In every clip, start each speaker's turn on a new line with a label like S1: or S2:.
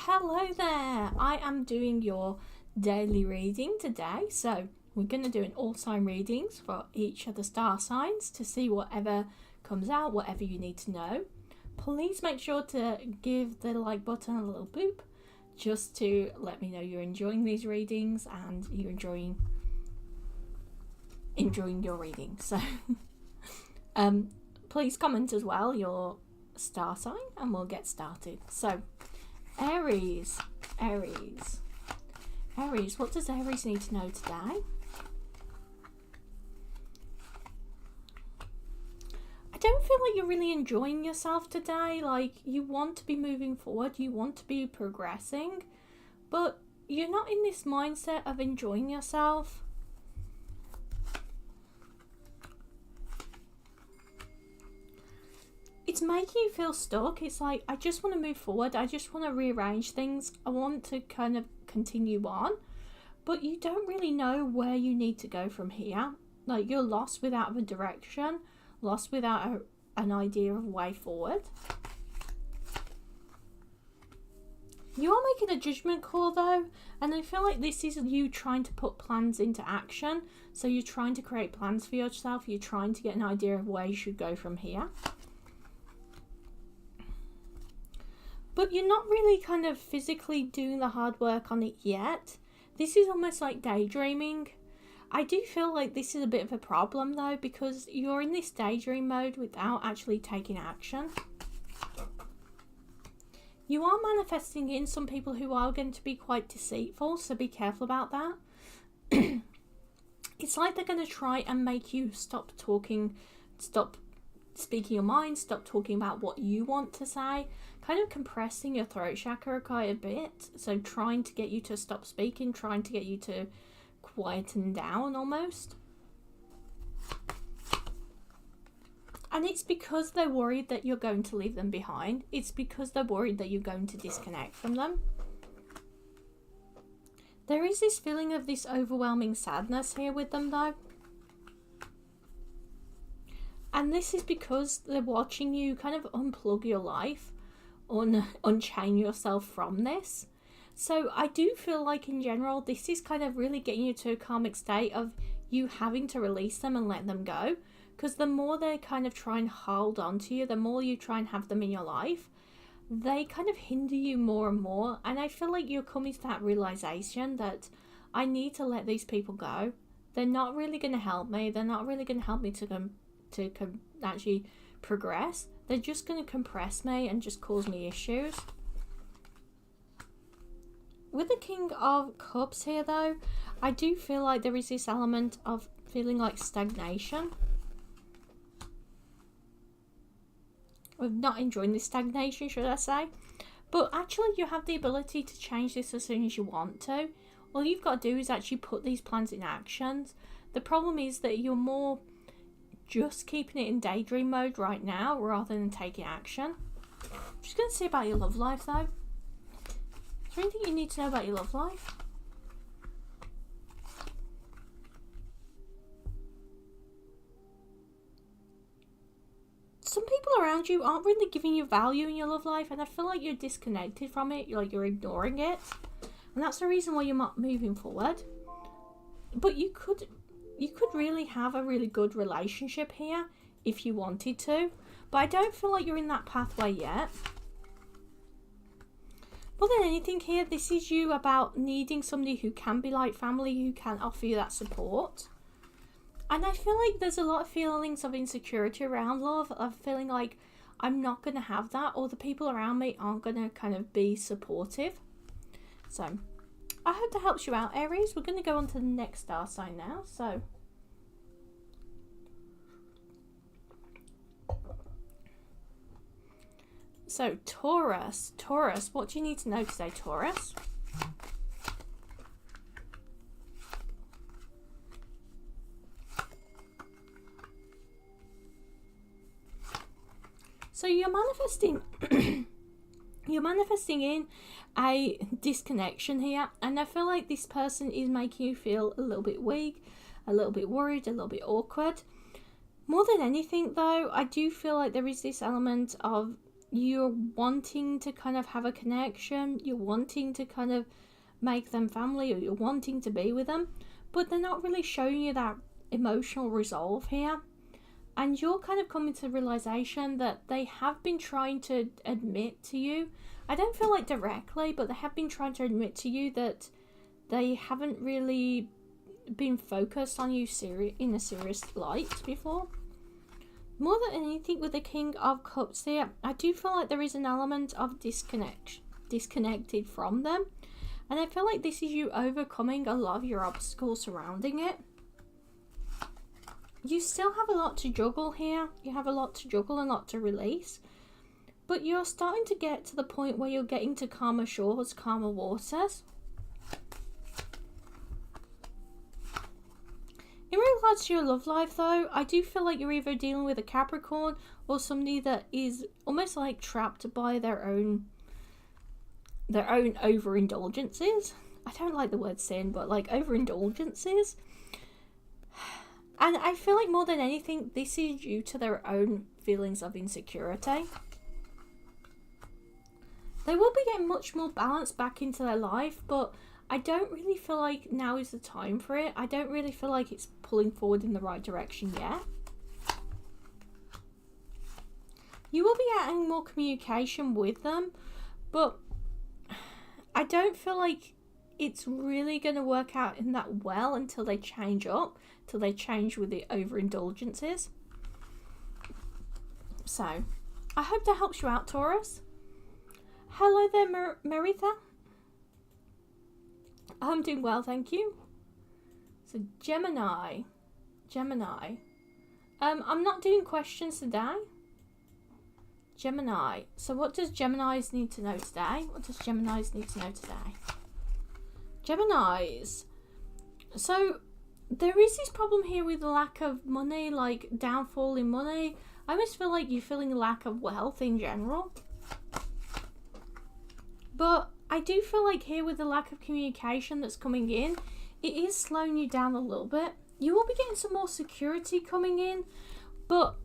S1: Hello there, I am doing your daily reading today. So we're going to do an all sign readings for each of the star signs to see whatever comes out, whatever you need to know. Please make sure to give the like button a little boop just to let me know you're enjoying these readings and you're enjoying your reading. So please comment as well your star sign and we'll get started. So Aries, what does Aries need to know today? I don't feel like you're really enjoying yourself today. Like, you want to be moving forward, you want to be progressing, but you're not in this mindset of enjoying yourself. It's making you feel stuck. It's like, I just want to move forward. I just want to rearrange things. I want to kind of continue on. But you don't really know where you need to go from here. Like, you're lost without a direction. Lost without an idea of a way forward. You are making a judgment call though. And I feel like this is you trying to put plans into action. So you're trying to create plans for yourself. You're trying to get an idea of where you should go from here. But you're not really kind of physically doing the hard work on it yet. This is almost like daydreaming. I do feel like this is a bit of a problem though, because you're in this daydream mode without actually taking action. You are manifesting in some people who are going to be quite deceitful, so be careful about that. It's like they're going to try and make you stop talking, stop speaking your mind, stop talking about what you want to say, kind of compressing your throat chakra quite a bit, so trying to get you to stop speaking, trying to get you to quieten down almost. And it's because they're worried that you're going to leave them behind. It's because they're worried that you're going to disconnect from them. There is this feeling of this overwhelming sadness here with them though. And this is because they're watching you kind of unplug your life, unchain yourself from this. So I do feel like in general, this is kind of really getting you to a karmic state of you having to release them and let them go. Because the more they kind of try and hold on to you, the more you try and have them in your life, they kind of hinder you more and more. And I feel like you're coming to that realization that I need to let these people go. They're not really going to help me. They're not really going to help me to actually progress. They're just going to compress me and just cause me issues. With the King of Cups here though, I do feel like there is this element of feeling like stagnation. Of not enjoying this stagnation, should I say. But actually you have the ability to change this as soon as you want to. All you've got to do is actually put these plans in action. The problem is that you're more just keeping it in daydream mode right now rather than taking action. I'm just going to see about your love life though. Is there anything you need to know about your love life? Some people around you aren't really giving you value in your love life, and I feel like you're disconnected from it, you're ignoring it. And that's the reason why you're not moving forward. But you could really have a really good relationship here if you wanted to. But I don't feel like you're in that pathway yet. More than anything here, this is you about needing somebody who can be like family, who can offer you that support. And I feel like there's a lot of feelings of insecurity around love, of feeling like I'm not going to have that, or the people around me aren't going to kind of be supportive. So I hope that helps you out, Aries. We're going to go on to the next star sign now. So Taurus, what do you need to know today, Taurus? So you're manifesting in a disconnection here, and I feel like this person is making you feel a little bit weak, a little bit worried, a little bit awkward. More than anything though, I do feel like there is this element of you're wanting to kind of have a connection, you're wanting to kind of make them family, or you're wanting to be with them, but they're not really showing you that emotional resolve here. And you're kind of coming to the realization that they have been trying to admit to you, I don't feel like directly, but they have been trying to admit to you that they haven't really been focused on you in a serious light before. More than anything, with the King of Cups here, I do feel like there is an element of disconnected from them. And I feel like this is you overcoming a lot of your obstacles surrounding it. You still have a lot to juggle here. You have a lot to juggle and a lot to release. But you're starting to get to the point where you're getting to calmer shores, calmer waters. In regards to your love life though, I do feel like you're either dealing with a Capricorn or somebody that is almost like trapped by their own overindulgences. I don't like the word sin, but like overindulgences. And I feel like more than anything, this is due to their own feelings of insecurity. They will be getting much more balance back into their life, but I don't really feel like now is the time for it. I don't really feel like it's pulling forward in the right direction yet. You will be getting more communication with them, but I don't feel like it's really going to work out in that well until they change up, till they change with the overindulgences. So, I hope that helps you out, Taurus. Hello there, Maritha. I'm doing well, thank you. So, Gemini. I'm not doing questions today. Gemini. So, what does Geminis need to know today? Geminis. So, there is this problem here with the lack of money, like downfall in money. I almost feel like you're feeling a lack of wealth in general. But I do feel like here with the lack of communication that's coming in, it is slowing you down a little bit. You will be getting some more security coming in, but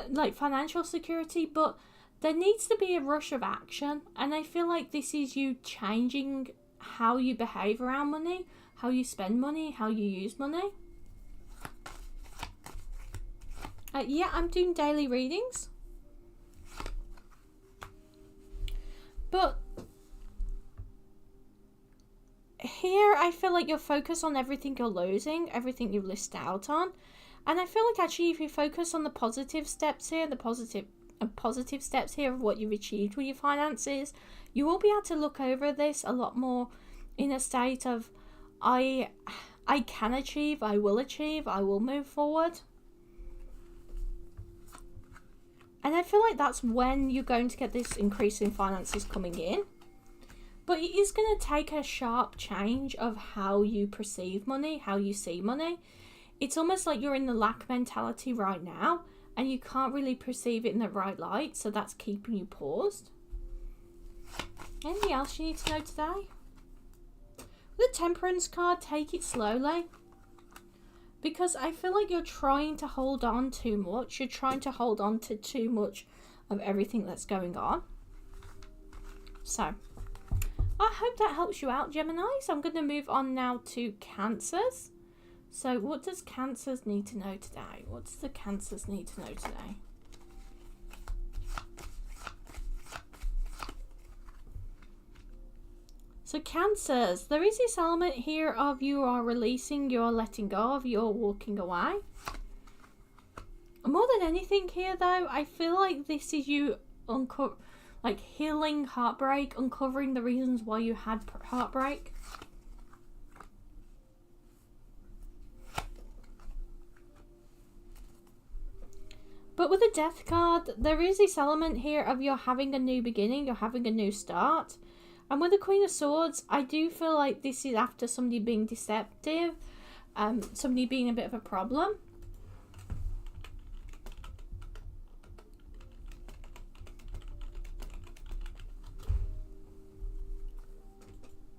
S1: like financial security, but there needs to be a rush of action. And I feel like this is you changing how you behave around money, how you spend money, how you use money. Yeah, I'm doing daily readings. But here I feel like you're focused on everything you're losing, everything you've listed out on. And I feel like actually if you focus on the positive steps here, the positive steps here of what you've achieved with your finances, you will be able to look over this a lot more in a state of I can achieve, I will move forward. And I feel like that's when you're going to get this increase in finances coming in. But it is going to take a sharp change of how you perceive money, how you see money. It's almost like you're in the lack mentality right now and you can't really perceive it in the right light. So that's keeping you paused. Anything else you need to know today? The Temperance card, take it slowly. Because I feel like you're trying to hold on too much. You're trying to hold on to too much of everything that's going on. So, I hope that helps you out, Gemini. So I'm going to move on now to Cancers. So what does Cancers need to know today? What does the Cancers need to know today? So Cancers, there is this element here of you are releasing, you're letting go of, you're walking away. More than anything here though, I feel like this is you like healing heartbreak, uncovering the reasons why you had heartbreak. But with the Death card, there is this element here of you're having a new beginning, you're having a new start. And with the Queen of Swords, I do feel like this is after somebody being deceptive, somebody being a bit of a problem.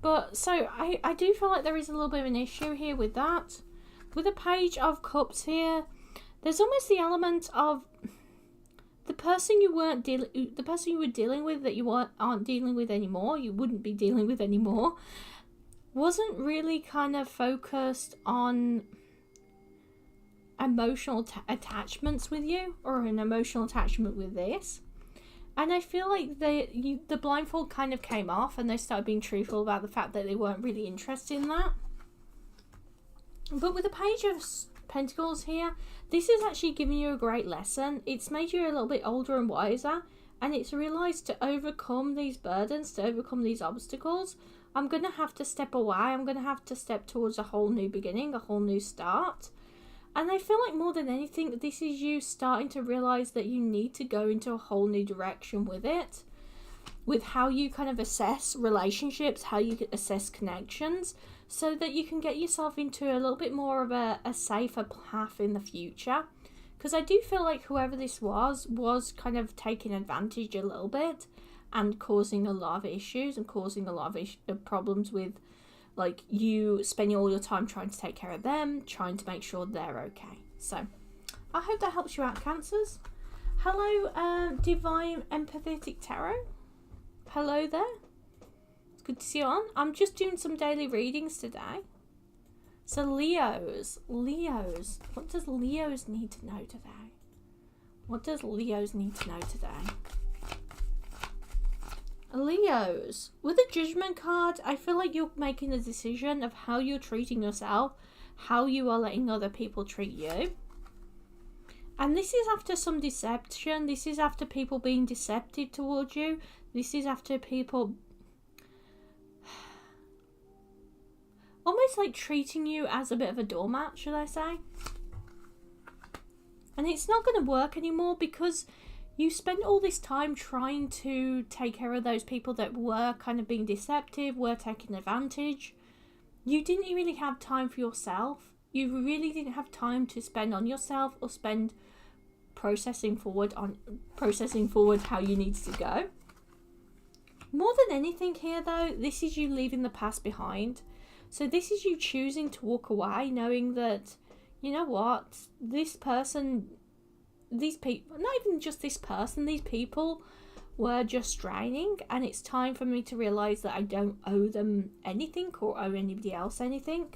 S1: But so I do feel like there is a little bit of an issue here with that. With the Page of Cups here, there's almost the element of the person you were dealing with that you aren't dealing with anymore, you wouldn't be dealing with anymore, wasn't really kind of focused on emotional attachments with you, or an emotional attachment with this. And I feel like the blindfold kind of came off, and they started being truthful about the fact that they weren't really interested in that. But with the Page of Pentacles here, this is actually giving you a great lesson. It's made you a little bit older and wiser, and it's realised to overcome these burdens, to overcome these obstacles, I'm going to have to step away. I'm going to have to step towards a whole new beginning, a whole new start. And I feel like more than anything, this is you starting to realise that you need to go into a whole new direction with it. With how you kind of assess relationships, how you assess connections, so that you can get yourself into a little bit more of a safer path in the future. Because I do feel like whoever this was kind of taking advantage a little bit and causing a lot of issues and causing a lot of problems with, like, you spending all your time trying to take care of them, trying to make sure they're okay. So I hope that helps you out, Cancers. Hello, Divine Empathetic Tarot. Hello there. It's good to see you on. I'm just doing some daily readings today. So Leos. What does Leos need to know today? What does Leos need to know today? Leos, with the Judgment card, I feel like you're making a decision of how you're treating yourself, how you are letting other people treat you. And this is after some deception. This is after people being deceptive towards you. This is after people almost like treating you as a bit of a doormat, should I say. And it's not going to work anymore because you spent all this time trying to take care of those people that were kind of being deceptive, were taking advantage. You didn't really have time for yourself. You really didn't have time to spend on yourself or spend processing forward how you needed to go. More than anything here though, this is you leaving the past behind. So this is you choosing to walk away, knowing that, you know what, this person, these people, not even just this person, these people were just draining, and it's time for me to realise that I don't owe them anything or owe anybody else anything.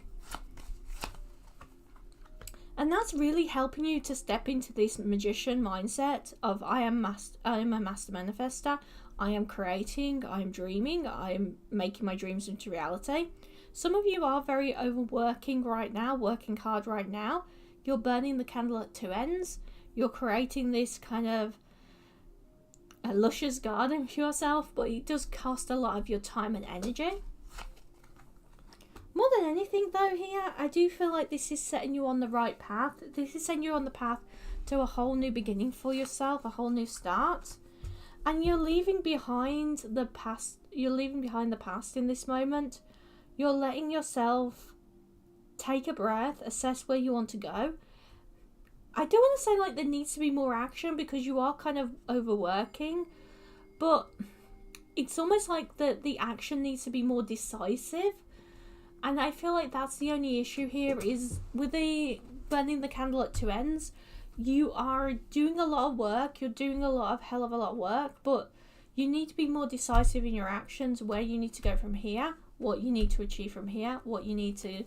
S1: And that's really helping you to step into this magician mindset of I am a master manifester, I am creating, I am dreaming, I am making my dreams into reality. Some of you are very overworking right now, working hard right now. You're burning the candle at two ends. You're creating this kind of a luscious garden for yourself, but it does cost a lot of your time and energy. More than anything though here, I do feel like this is setting you on the right path. This is setting you on the path to a whole new beginning for yourself, a whole new start. And you're leaving behind the past. You're leaving behind the past in this moment. You're letting yourself take a breath, assess where you want to go. I don't want to say like there needs to be more action because you are kind of overworking, but it's almost like the action needs to be more decisive. And I feel like that's the only issue here is with the burning the candle at two ends. You are doing a lot of work, you're doing a hell of a lot of work, but you need to be more decisive in your actions, where you need to go from here, what you need to achieve from here, what you need to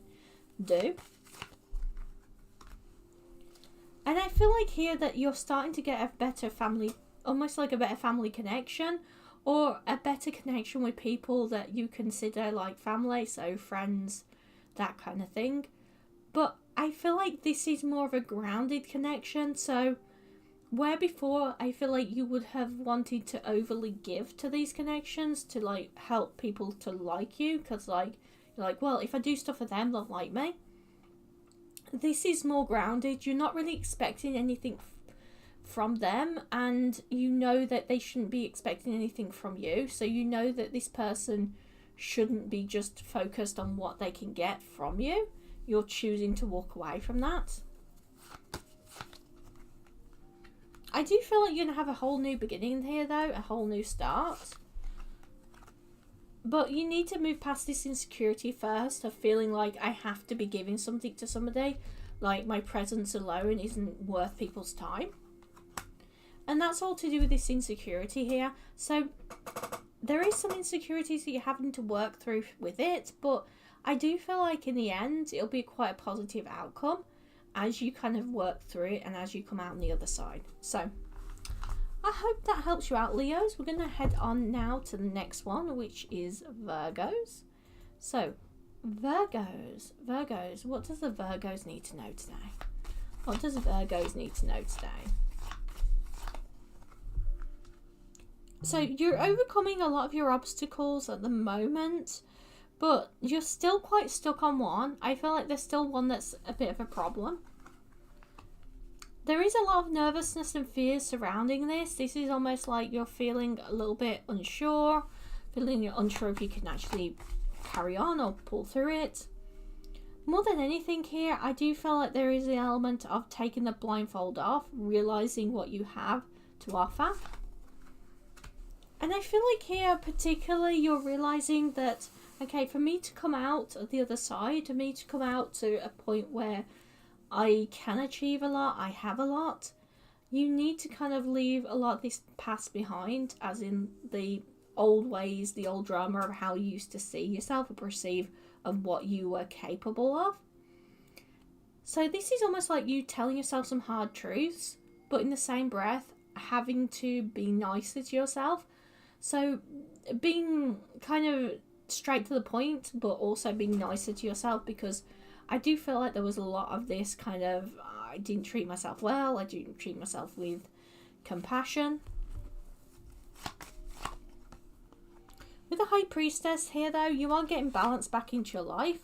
S1: do. And I feel like here that you're starting to get a better family, almost like a better family connection, or a better connection with people that you consider like family, so friends, that kind of thing. But I feel like this is more of a grounded connection, so where before I feel like you would have wanted to overly give to these connections to like help people to like you, because like you're like, well, if I do stuff for them, they'll like me. This is more grounded. You're not really expecting anything from them, and you know that they shouldn't be expecting anything from you, so you know that this person shouldn't be just focused on what they can get from you. You're choosing to walk away from that. I do feel like you're going to have a whole new beginning here though, a whole new start. But you need to move past this insecurity first of feeling like I have to be giving something to somebody. Like my presence alone isn't worth people's time. And that's all to do with this insecurity here. So there is some insecurities that you're having to work through with it, but I do feel like in the end it'll be quite a positive outcome as you kind of work through it and as you come out on the other side. So I hope that helps you out, Leos. We're going to head on now to the next one, which is Virgos. So Virgos, what does the Virgos need to know today? What does Virgos need to know today? So you're overcoming a lot of your obstacles at the moment, but you're still quite stuck on one. I feel like there's still one that's a bit of a problem. There is a lot of nervousness and fear surrounding this. This is almost like you're feeling a little bit unsure, feeling you're unsure if you can actually carry on or pull through it. More than anything here, I do feel like there is the element of taking the blindfold off, realizing what you have to offer. And I feel like here, particularly, you're realizing that, okay, for me to come out at the other side, for me to come out to a point where I can achieve a lot, I have a lot, you need to kind of leave a lot of this past behind, as in the old ways, the old drama of how you used to see yourself or perceive of what you were capable of. So this is almost like you telling yourself some hard truths, but in the same breath, having to be nicer to yourself. So being kind of straight to the point, but also being nicer to yourself, because I do feel like there was a lot of this kind of, I didn't treat myself well, I didn't treat myself with compassion. With the High Priestess here though, you are getting balance back into your life.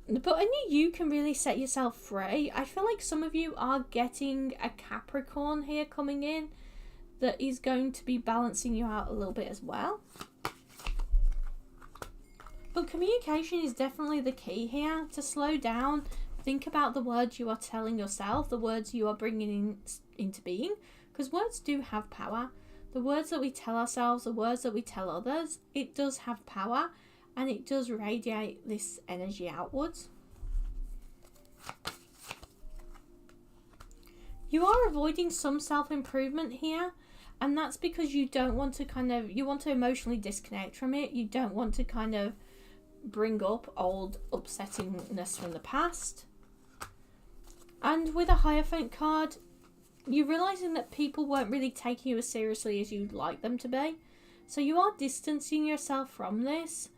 S1: But only you can really set yourself free. I feel like some of you are getting a Capricorn here coming in that is going to be balancing you out a little bit as well. But communication is definitely the key here. To slow down, think about the words you are telling yourself, the words you are bringing into being, because words do have power. The words that we tell ourselves, the words that we tell others, it does have power and it does radiate this energy outwards. You are avoiding some self-improvement here, and that's because you don't want to you want to emotionally disconnect from it. You don't want to kind of bring up old upsettingness from the past. And with a Hierophant card, you're realizing that people weren't really taking you as seriously as you'd like them to be. So you are distancing yourself from this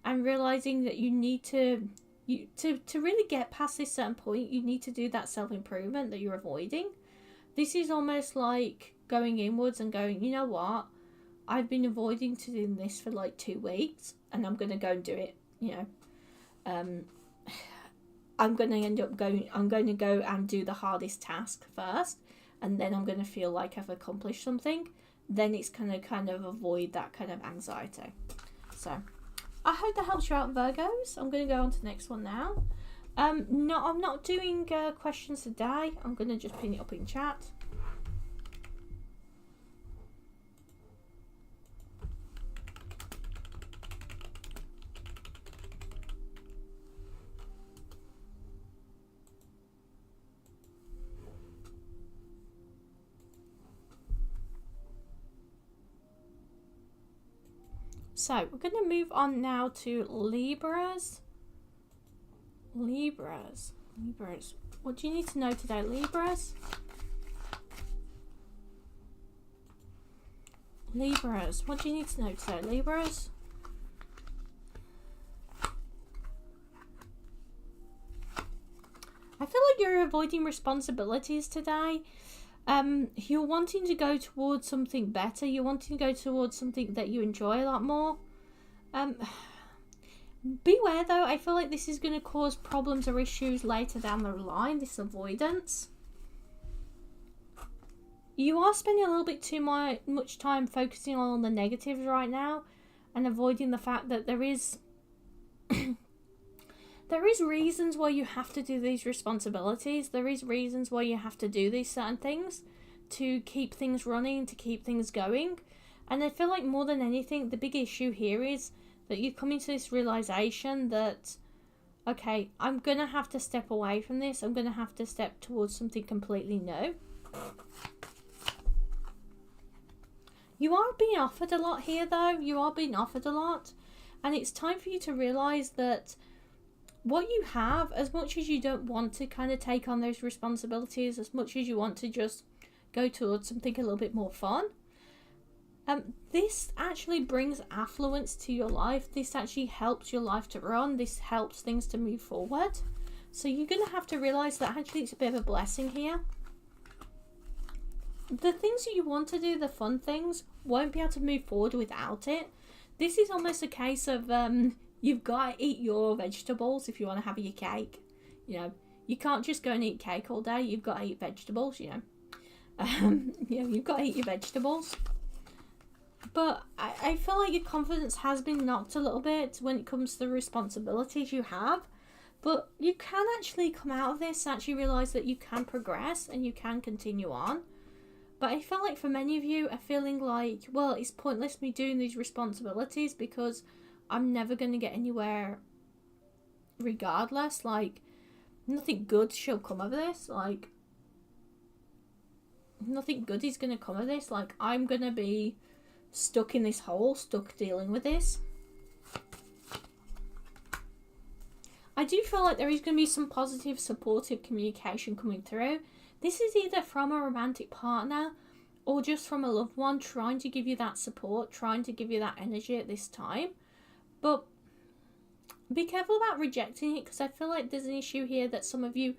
S1: and realizing that you need to really get past this certain point, you need to do that self-improvement that you're avoiding. This is almost like going inwards and going, you know what? I've been avoiding to do this for like 2 weeks and I'm going to go and do it, you know. I'm going to go and do the hardest task first, and then I'm going to feel like I've accomplished something. Then it's going to kind of avoid that kind of anxiety. So I hope that helps you out, Virgos. I'm going to go on to the next one now. No, I'm not doing questions today. I'm going to just pin it up in chat. So we're going to move on now to Libras. Libras. What do you need to know today, Libras? Libras. What do you need to know today, Libras? I feel like you're avoiding responsibilities today. You're wanting to go towards something better. You're wanting to go towards something that you enjoy a lot more. Beware though, I feel like this is going to cause problems or issues later down the line, this avoidance. You are spending a little bit too much time focusing on the negatives right now and avoiding the fact that there is reasons why you have to do these responsibilities. There is reasons why you have to do these certain things to keep things running, to keep things going. And I feel like more than anything, the big issue here is that you come into this realization that, okay, I'm going to have to step away from this. I'm going to have to step towards something completely new. You are being offered a lot here, though. You are being offered a lot. And it's time for you to realise that what you have, as much as you don't want to kind of take on those responsibilities, as much as you want to just go towards something a little bit more fun, this actually brings affluence to your life. This actually helps your life to run. This helps things to move forward. So you're going to have to realise that actually it's a bit of a blessing here. The things that you want to do, the fun things, won't be able to move forward without it. This is almost a case of you've got to eat your vegetables if you want to have your cake. You know, you can't just go and eat cake all day. You've got to eat vegetables, you know. You've got to eat your vegetables. But I feel like your confidence has been knocked a little bit when it comes to the responsibilities you have. But you can actually come out of this and actually realise that you can progress and you can continue on. But I feel like for many of you are feeling like, well, it's pointless me doing these responsibilities because I'm never going to get anywhere regardless. Like, nothing good shall come of this. Like, nothing good is going to come of this. Like, I'm going to be stuck in this hole, stuck dealing with this. I do feel like there is going to be some positive, supportive communication coming through. This is either from a romantic partner or just from a loved one trying to give you that support, trying to give you that energy at this time. But be careful about rejecting it, because I feel like there's an issue here that some of you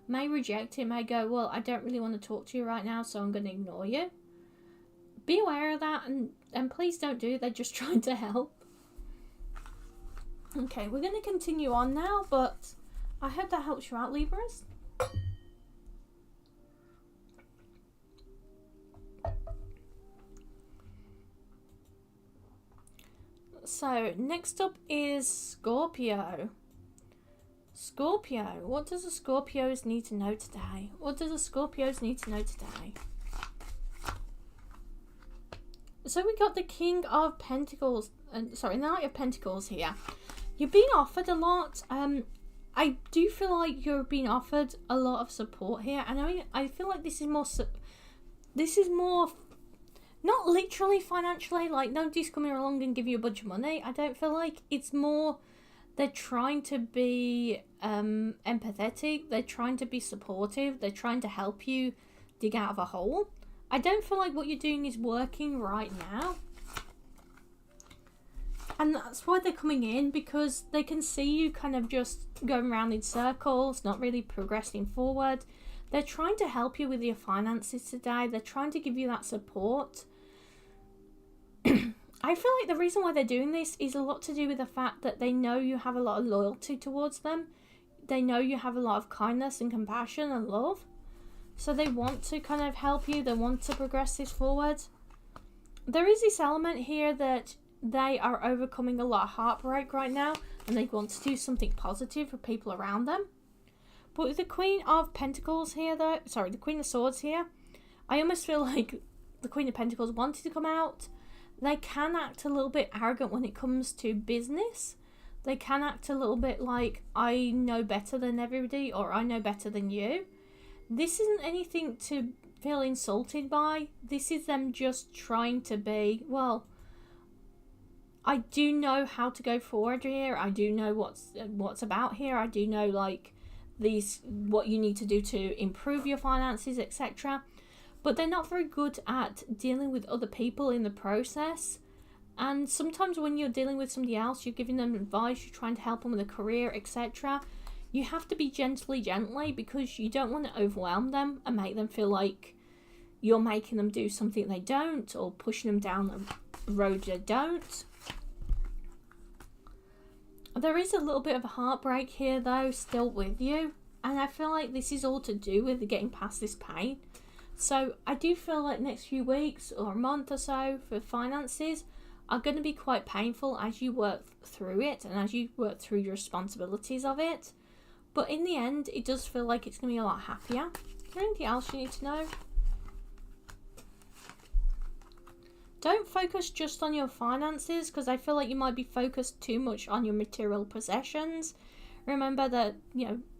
S1: may reject it, may go, well, I don't really want to talk to you right now, so I'm going to ignore you. Be aware of that, and please don't do it. They're just trying to help. Okay, we're going to continue on now, but I hope that helps you out, Libras. So, next up is Scorpio. Scorpio. What does the Scorpios need to know today? What do the Scorpios need to know today? So we got the King of Pentacles, sorry, Knight of Pentacles here. You're being offered a lot. I do feel like you're being offered a lot of support here. And I feel like this is more not literally financially, like nobody's coming along and give you a bunch of money. I don't feel like it's more they're trying to be empathetic. They're trying to be supportive. They're trying to help you dig out of a hole. I don't feel like what you're doing is working right now. And that's why they're coming in, because they can see you kind of just going around in circles, not really progressing forward. They're trying to help you with your finances today. They're trying to give you that support. I feel like the reason why they're doing this is a lot to do with the fact that they know you have a lot of loyalty towards them. They know you have a lot of kindness and compassion and love. So they want to kind of help you. They want to progress this forward. There is this element here that they are overcoming a lot of heartbreak right now, and they want to do something positive for people around them. But with the Queen of Pentacles here, though, sorry, the Queen of Swords here, I almost feel like the Queen of Pentacles wanted to come out. They can act a little bit arrogant when it comes to business. They can act a little bit like, I know better than everybody, or I know better than you. This isn't anything to feel insulted by. This is them just trying to be, well, I do know how to go forward here. I do know what's about here. I do know, like, what you need to do to improve your finances, etc. But they're not very good at dealing with other people in the process. And sometimes when you're dealing with somebody else, you're giving them advice, you're trying to help them with a career, etc. You have to be gently, because you don't want to overwhelm them and make them feel like you're making them do something they don't, or pushing them down a road they don't. There is a little bit of a heartbreak here, though, still with you. And I feel like this is all to do with getting past this pain. So I do feel like next few weeks or a month or so for finances are going to be quite painful as you work through it and as you work through your responsibilities of it. But in the end, it does feel like it's going to be a lot happier. Is there anything else you need to know? Don't focus just on your finances, because I feel like you might be focused too much on your material possessions. Remember that,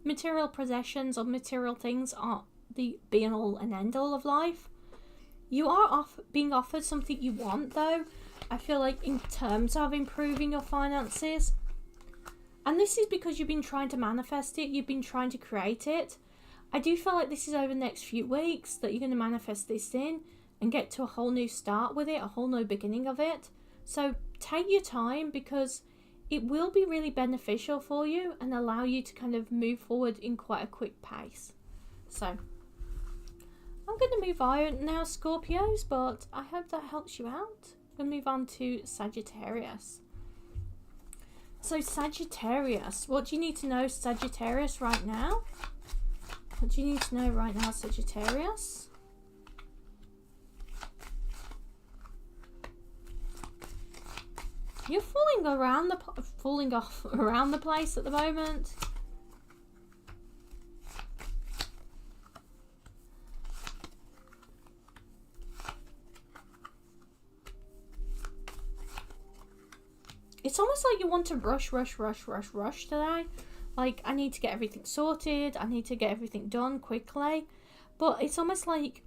S1: material possessions or material things the be-all and end-all of life. You are being offered something you want, though. I feel like in terms of improving your finances. And this is because you've been trying to manifest it. You've been trying to create it. I do feel like this is over the next few weeks that you're going to manifest this in and get to a whole new start with it, a whole new beginning of it. So take your time, because it will be really beneficial for you and allow you to kind of move forward in quite a quick pace. So I'm going to move on now, Scorpios, but I hope that helps you out. We'll move on to Sagittarius. So Sagittarius, what do you need to know, Sagittarius, right now? What do you need to know right now, Sagittarius? You're falling off around the place at the moment. It's almost like you want to rush today. Like, I need to get everything sorted. I need to get everything done quickly. But it's almost like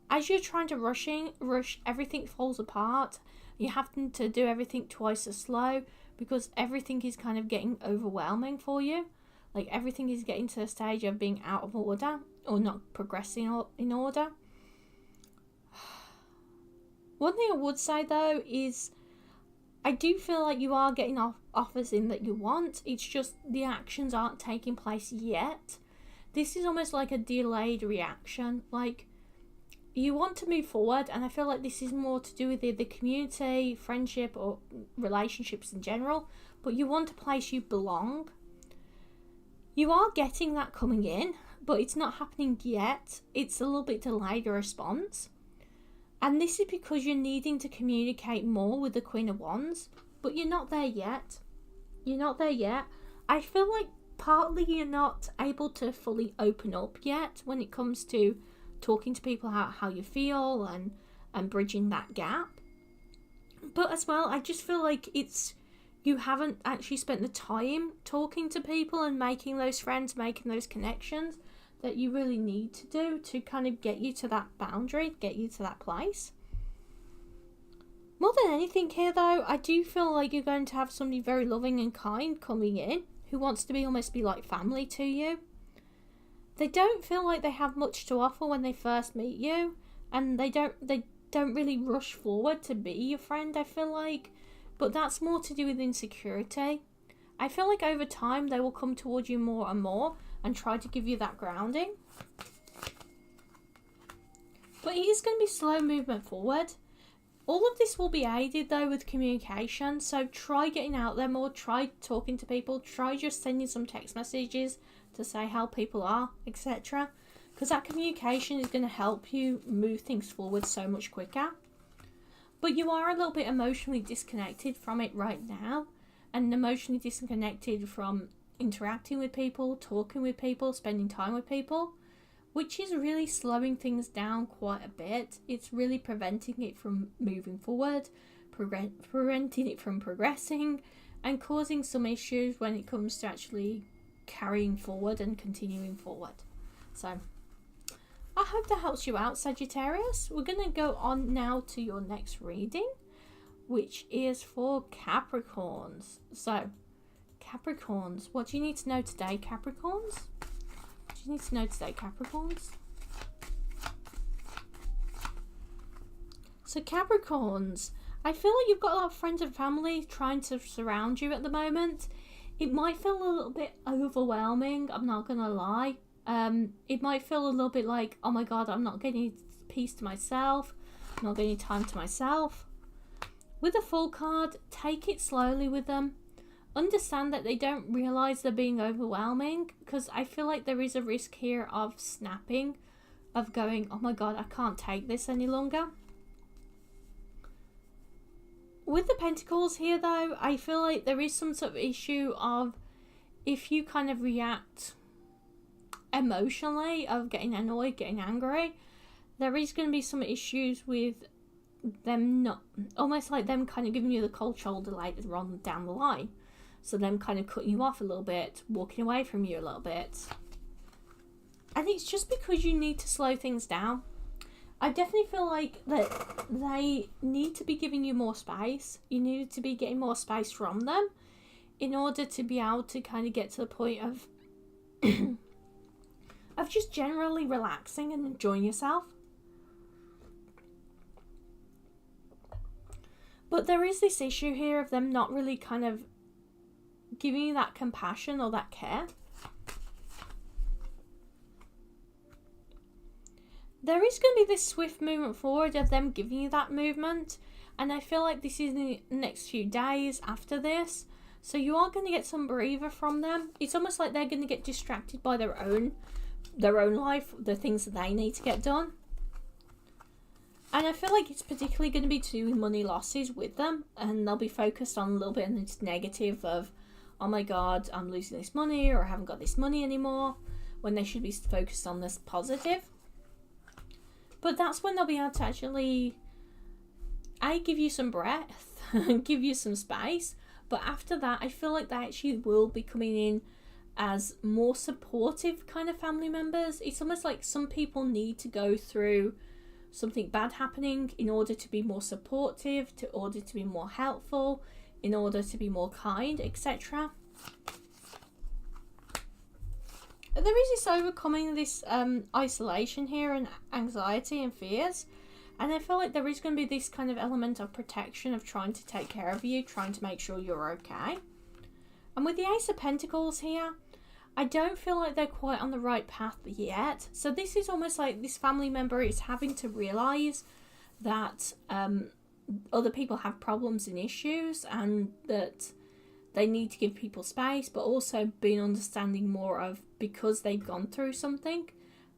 S1: as you're trying to rush, everything falls apart. You have to do everything twice as slow because everything is kind of getting overwhelming for you. Like, everything is getting to a stage of being out of order or not progressing in order. One thing I would say, though, is I do feel like you are getting offers in that you want. It's just the actions aren't taking place yet. This is almost like a delayed reaction. Like, you want to move forward, and I feel like this is more to do with either community, friendship, or relationships in general, but you want a place you belong. You are getting that coming in, but it's not happening yet. It's a little bit delayed, a response. And this is because you're needing to communicate more with the Queen of Wands, but you're not there yet. You're not there yet. I feel like partly you're not able to fully open up yet when it comes to talking to people how you feel and bridging that gap. But as well, I just feel like you haven't actually spent the time talking to people and making those friends, making those connections that you really need to do to kind of get you to that boundary, get you to that place. More than anything here, though, I do feel like you're going to have somebody very loving and kind coming in who wants to almost be like family to you. They don't feel like they have much to offer when they first meet you, and they don't really rush forward to be your friend, I feel like. But that's more to do with insecurity. I feel like over time they will come towards you more and more and try to give you that grounding. But it is going to be slow movement forward. All of this will be aided, though, with communication. So try getting out there more. Try talking to people. Try just sending some text messages to say how people are, etc. Because that communication is going to help you move things forward so much quicker. But you are a little bit emotionally disconnected from it right now. And emotionally disconnected from interacting with people, talking with people, spending time with people, which is really slowing things down quite a bit. It's really preventing it from moving forward, preventing it from progressing, and causing some issues when it comes to actually carrying forward and continuing forward. So I hope that helps you out, Sagittarius. We're going to go on now to your next reading, which is for Capricorns. So Capricorns, what do you need to know today, Capricorns? What do you need to know today, Capricorns? So Capricorns, I feel like you've got a lot of friends and family trying to surround you at the moment. It might feel a little bit overwhelming, I'm not gonna lie. It might feel a little bit like, oh my god, I'm not getting peace to myself, I'm not getting time to myself. With the Fool card, take it slowly with them. Understand that they don't realise they're being overwhelming, because I feel like there is a risk here of snapping, of going, oh my god, I can't take this any longer. With the Pentacles here, though, I feel like there is some sort of issue of if you kind of react emotionally, of getting annoyed, getting angry, there is going to be some issues with them not, almost like them kind of giving you the cold shoulder later on down the line. So them kind of cutting you off a little bit, walking away from you a little bit. And it's just because you need to slow things down. I definitely feel like that they need to be giving you more space. You need to be getting more space from them in order to be able to kind of get to the point of of just generally relaxing and enjoying yourself. But there is this issue here of them not really kind of giving you that compassion or that care. There is going to be this swift movement forward of them giving you that movement. And I feel like this is in the next few days after this. So you are going to get some breather from them. It's almost like they're going to get distracted by their own life, the things that they need to get done. And I feel like it's particularly going to be to do with money losses with them. And they'll be focused on a little bit of this negative of, oh my God, I'm losing this money, or I haven't got this money anymore, when they should be focused on this positive. But that's when they'll be able to actually, give you some breath and give you some space. But after that, I feel like they actually will be coming in as more supportive kind of family members. It's almost like some people need to go through something bad happening in order to be more supportive, in order to be more helpful, in order to be more kind, etc. There is this overcoming this isolation here and anxiety and fears. And I feel like there is going to be this kind of element of protection, of trying to take care of you, trying to make sure you're okay. And with the Ace of Pentacles here, I don't feel like they're quite on the right path yet. So this is almost like this family member is having to realise that other people have problems and issues, and that they need to give people space, but also being understanding more of, because they've gone through something,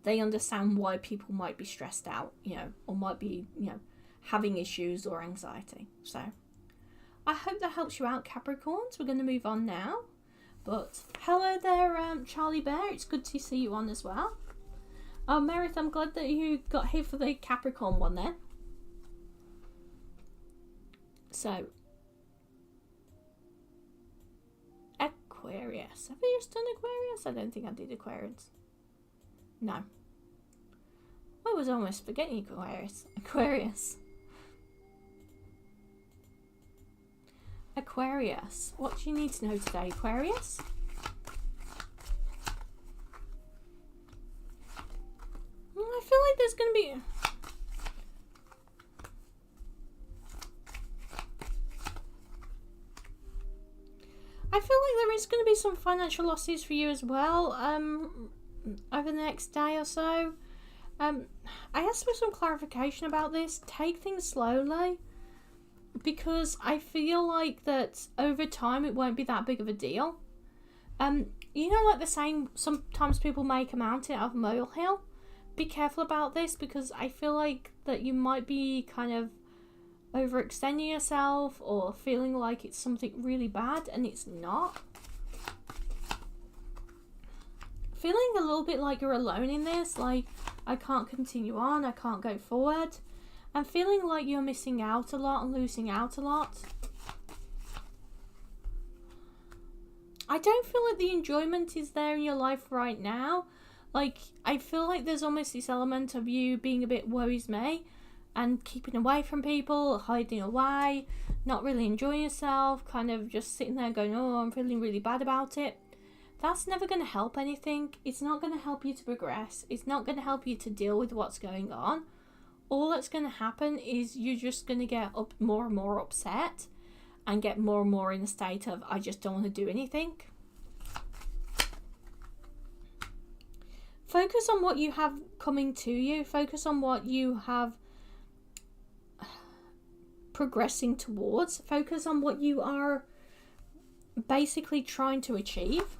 S1: they understand why people might be stressed out, or might be, having issues or anxiety. So I hope that helps you out, Capricorns. We're going to move on now. But hello there, Charlie Bear. It's good to see you on as well. Oh, Meredith, I'm glad that you got here for the Capricorn one then. So, Aquarius. Have you just done Aquarius? I don't think I did Aquarius. No. I was almost forgetting Aquarius. Aquarius. What do you need to know today, Aquarius? I feel like there's going to be... I feel like there is going to be some financial losses for you as well, over the next day or so. I asked for some clarification about this. Take things slowly, because I feel like that over time it won't be that big of a deal. Like the saying, sometimes people make a mountain out of a molehill. Be careful about this, because I feel like that you might be kind of overextending yourself or feeling like it's something really bad, and it's not. Feeling a little bit like you're alone in this, like I can't continue on, I can't go forward, and feeling like you're missing out a lot and losing out a lot. I don't feel like the enjoyment is there in your life right now. Like, I feel like there's almost this element of you being a bit woe's me and keeping away from people, hiding away, not really enjoying yourself, kind of just sitting there going, oh, I'm feeling really bad about it. That's never going to help anything. It's not going to help you to progress. It's not going to help you to deal with what's going on. All that's going to happen is you're just going to get more and more upset and get more and more in a state of, I just don't want to do anything. Focus on what you have coming to you. Focus on what you have progressing towards. Focus on what you are basically trying to achieve.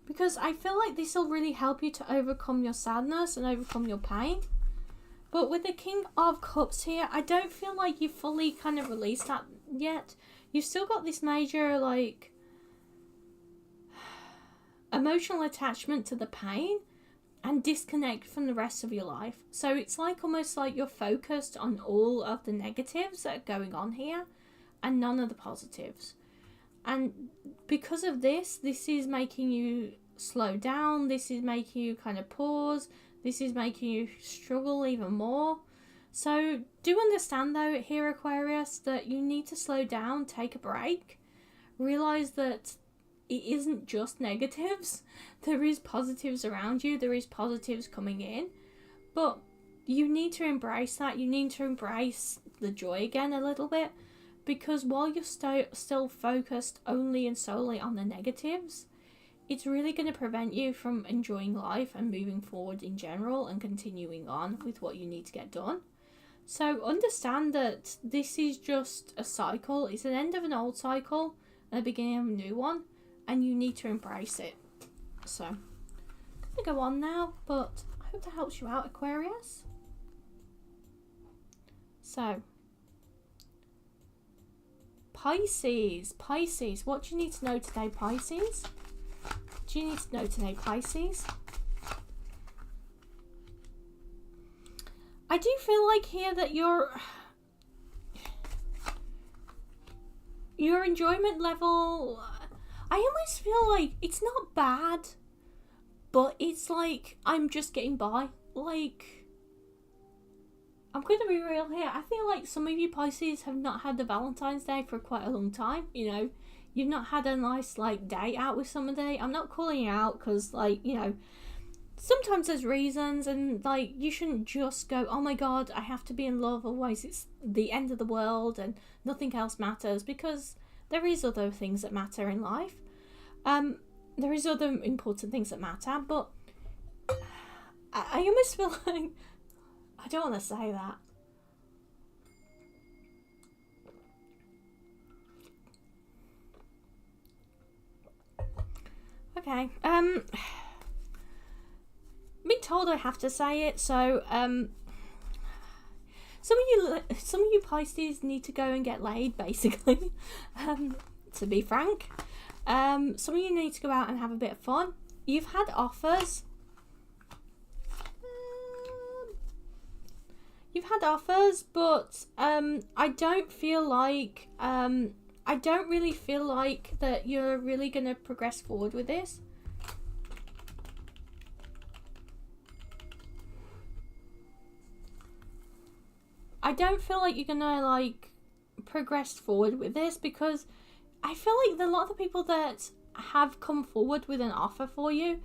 S1: Because I feel like this will really help you to overcome your sadness and overcome your pain. But with the King of Cups here, I don't feel like you fully kind of released that yet. You've still got this major, like, emotional attachment to the pain and disconnect from the rest of your life. So it's like almost like you're focused on all of the negatives that are going on here and none of the positives. And because of this is making you slow down. This is making you kind of pause. This is making you struggle even more. So do understand though here, Aquarius, that you need to slow down, take a break, realize that it isn't just negatives. There is positives around you. There is positives coming in, but you need to embrace that. You need to embrace the joy again a little bit, because while you're still focused only and solely on the negatives, it's really going to prevent you from enjoying life and moving forward in general and continuing on with what you need to get done. So understand that this is just a cycle. It's an end of an old cycle and the beginning of a new one, and you need to embrace it. So I'm going to go on now, but I hope that helps you out, Aquarius. So Pisces, what do you need to know today, Pisces? Do you need to know today, Pisces? I do feel like here that your enjoyment level, I almost feel like it's not bad, but it's like I'm just getting by. Like, I'm going to be real here. I feel like some of you Pisces have not had the Valentine's Day for quite a long time. You know, you've not had a nice like day out with somebody. I'm not calling you out because, like, you know, sometimes there's reasons, and like you shouldn't just go, oh my god, I have to be in love, otherwise it's the end of the world and nothing else matters, because there is other things that matter in life. There is other important things that matter, but I almost feel like I don't want to say that. Okay. I'm being told I have to say it, so some of you Pisces need to go and get laid, basically. To be frank, some of you need to go out and have a bit of fun. You've had offers. You've had offers, but I don't feel like I don't really feel like that you're really going to progress forward with this. I don't feel like you're going to like progress forward with this, because I feel like a lot of the people that have come forward with an offer for you,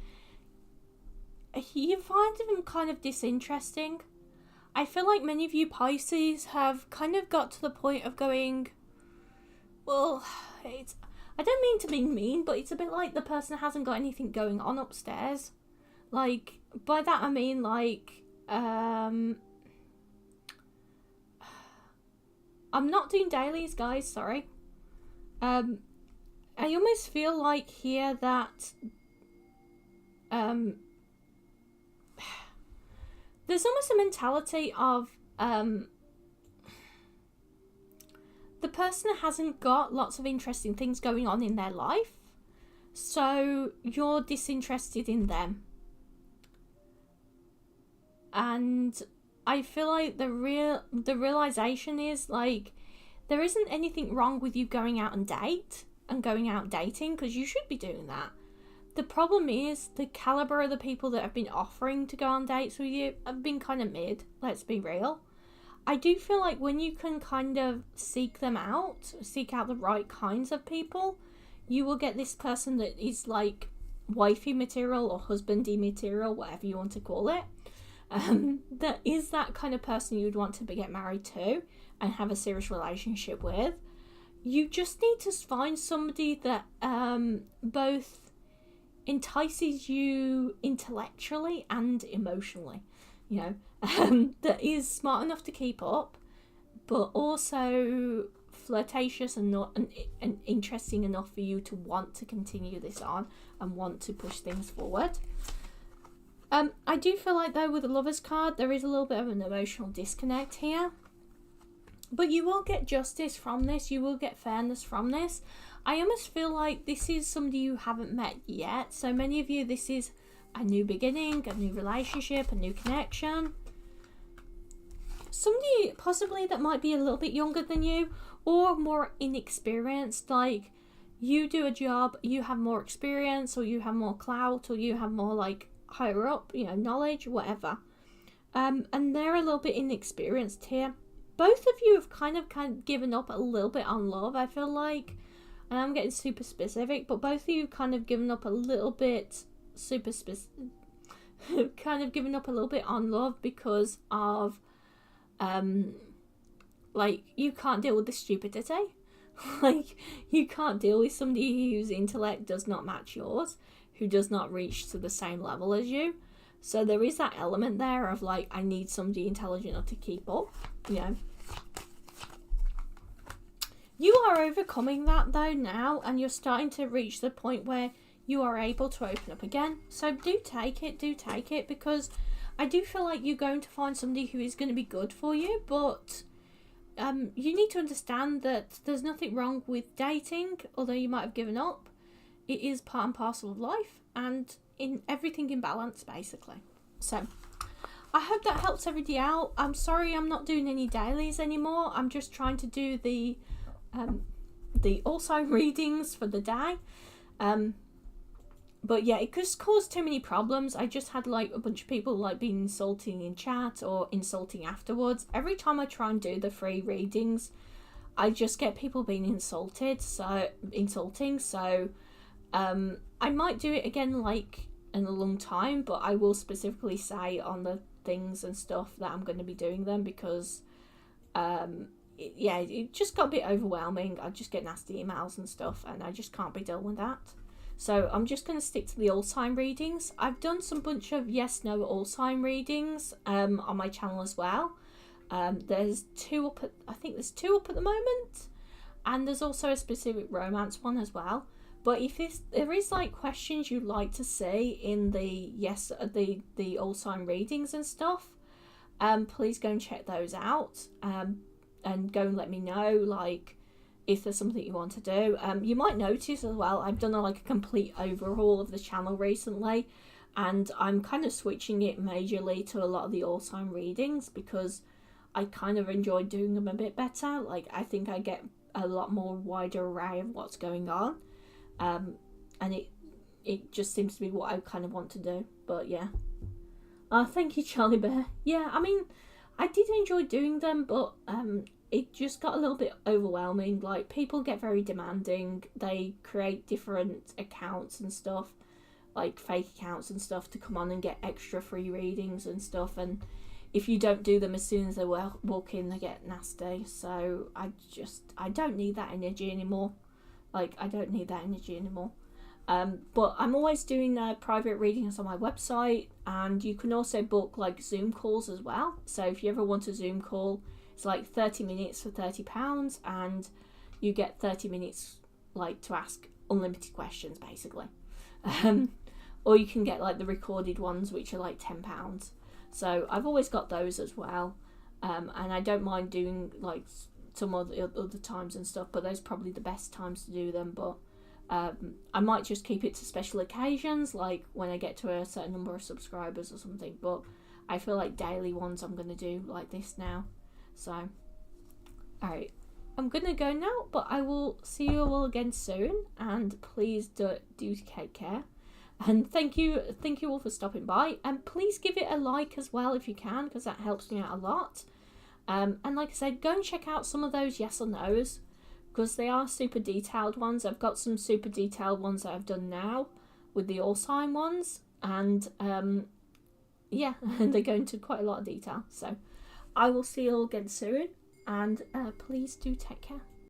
S1: you find them kind of disinteresting. I feel like many of you Pisces have kind of got to the point of going, well, I don't mean to be mean, but it's a bit like the person hasn't got anything going on upstairs. Like, by that I mean like, I'm not doing dailies, guys, sorry. I almost feel like here that there's almost a mentality of the person hasn't got lots of interesting things going on in their life, so you're disinterested in them. And I feel like the realization is like there isn't anything wrong with you going out and going out dating, because you should be doing that. The problem is the caliber of the people that have been offering to go on dates with you have been kind of mid, let's be real. I do feel like when you can kind of seek out the right kinds of people, you will get this person that is like wifey material or husbandy material, whatever you want to call it. That is that kind of person you'd want to get married to and have a serious relationship with. You just need to find somebody that both entices you intellectually and emotionally, you know, that is smart enough to keep up, but also flirtatious and interesting enough for you to want to continue this on and want to push things forward. I do feel like though with the Lovers card there is a little bit of an emotional disconnect here, but you will get justice from this, you will get fairness from this. I almost feel like this is somebody you haven't met yet, so many of you this is a new beginning, a new relationship, a new connection. Somebody possibly that might be a little bit younger than you or more inexperienced, like you do a job, you have more experience, or you have more clout, or you have more like higher up, you know, knowledge, whatever. And they're a little bit inexperienced here. Both of you have kind of given up a little bit on love, I feel like. And I'm getting super specific, but both of you kind of given up a little bit kind of given up a little bit on love because of like, you can't deal with the stupidity. Like, you can't deal with somebody whose intellect does not match yours, who does not reach to the same level as you. So there is that element there of like, I need somebody intelligent enough to keep up, you know. You are overcoming that though now, and you're starting to reach the point where you are able to open up again. So do take it, because I do feel like you're going to find somebody who is going to be good for you, but you need to understand that there's nothing wrong with dating, although you might have given up. It is part and parcel of life, and in everything in balance, basically. So I hope that helps everybody out. I'm sorry I'm not doing any dailies anymore. I'm just trying to do the all sign readings for the day. But yeah, it just caused too many problems. I just had like a bunch of people like being insulting in chat or insulting afterwards. Every time I try and do the free readings, I just get people being insulting. So I might do it again like in a long time, but I will specifically say on the things and stuff that I'm going to be doing them, because it just got a bit overwhelming. I just get nasty emails and stuff, and I just can't be dealing with that. So I'm just going to stick to the all sign readings. I've done some bunch of yes no all sign readings on my channel as well. There's two up at the moment, and there's also a specific romance one as well. But if there is like questions you'd like to see in the the all sign readings and stuff, please go and check those out, and go and let me know like if there's something you want to do. You might notice as well, I've done a complete overhaul of the channel recently, and I'm kind of switching it majorly to a lot of the all sign readings because I kind of enjoy doing them a bit better. Like, I think I get a lot more wider array of what's going on, and it just seems to be what I kind of want to do. But yeah, thank you, Charlie Bear. Yeah, I mean, I did enjoy doing them, but it just got a little bit overwhelming. Like, people get very demanding. They create different accounts and stuff, like fake accounts and stuff, to come on and get extra free readings and stuff. And if you don't do them as soon as they walk in, they get nasty. So I don't need that energy anymore. Like, I don't need that energy anymore. But I'm always doing private readings on my website, and you can also book like Zoom calls as well. So if you ever want a Zoom call, it's like 30 minutes for £30, and you get 30 minutes like to ask unlimited questions basically. Or you can get like the recorded ones, which are like £10. So I've always got those as well, and I don't mind doing like some other times and stuff, but those are probably the best times to do them. But I might just keep it to special occasions, like when I get to a certain number of subscribers or something. But I feel like daily ones I'm going to do like this now. So, alright, I'm going to go now, but I will see you all again soon, and please do take care. And thank you all for stopping by, and please give it a like as well if you can, because that helps me out a lot. And like I said, go and check out some of those yes or no's, because they are super detailed ones. I've got some super detailed ones that I've done now with the all sign ones, and yeah, they go into quite a lot of detail. So I will see you all again soon, and please do take care.